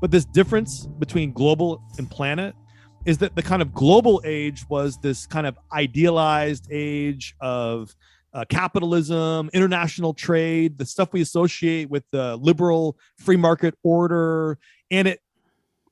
But this difference between global and planet is that the kind of global age was this kind of idealized age of capitalism, international trade, the stuff we associate with the liberal free market order, and it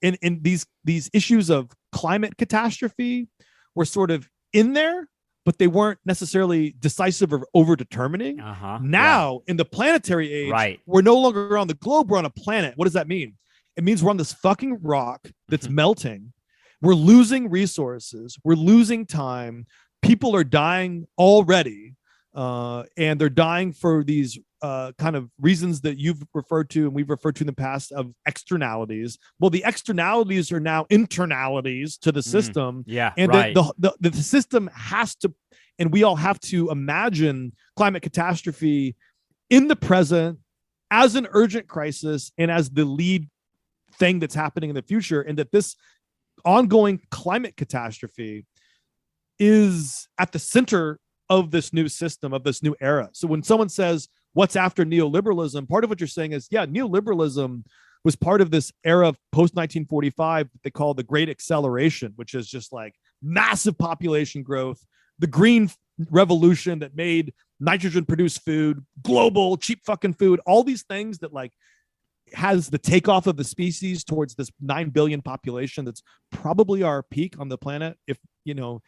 in these issues of climate catastrophe were sort of in there, but they weren't necessarily decisive or over-determining. Now, in the planetary age, we're no longer on the globe, we're on a planet. What does that mean? It means we're on this fucking rock that's melting. We're losing resources. We're losing time. People are dying already, and they're dying for these kind of reasons that you've referred to and we've referred to in the past of externalities. Well, the externalities are now internalities to the system. And the system has to, and we all have to imagine climate catastrophe in the present as an urgent crisis and as the lead thing that's happening in the future, and that this ongoing climate catastrophe is at the center of this new system, of this new era. So when someone says, what's after neoliberalism? Part of what you're saying is, yeah, neoliberalism was part of this era of post-1945 that they call the Great Acceleration, which is just like massive population growth, the green revolution that made nitrogen-produced food, global, cheap fucking food, all these things that like has the takeoff of the species towards this 9 billion population that's probably our peak on the planet. If, you know,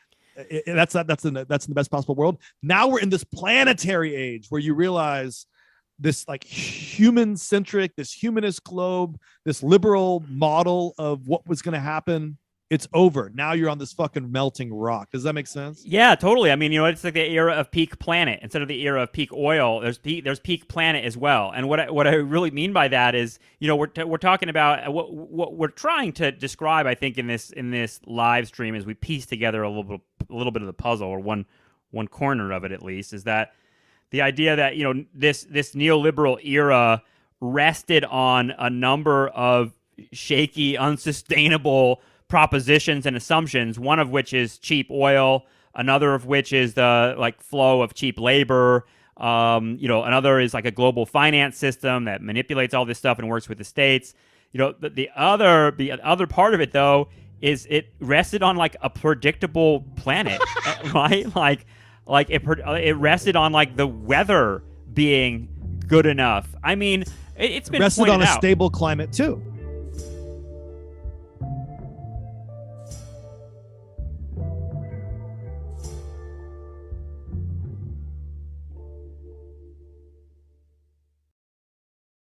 that's in the best possible world. Now we're in this planetary age where you realize this like human centric, this humanist globe, this liberal model of what was going to happen. It's over. Now you're on this fucking melting rock. Does that make sense? Yeah, totally. I mean, you know, it's like the era of peak planet instead of the era of peak oil. There's peak planet as well. And what I really mean by that is, you know, we're talking about what we're trying to describe. I think in this live stream, as we piece together a little bit of the puzzle, or one corner of it at least, is that the idea that, you know, this neoliberal era rested on a number of shaky, unsustainable propositions and assumptions, one of which is cheap oil, another of which is the like flow of cheap labor, you know, another is like a global finance system that manipulates all this stuff and works with the states. You know, the other part of it though is it rested on like a predictable planet, right? Like it rested on like the weather being good enough. I mean, it's been rested on out. a stable climate too.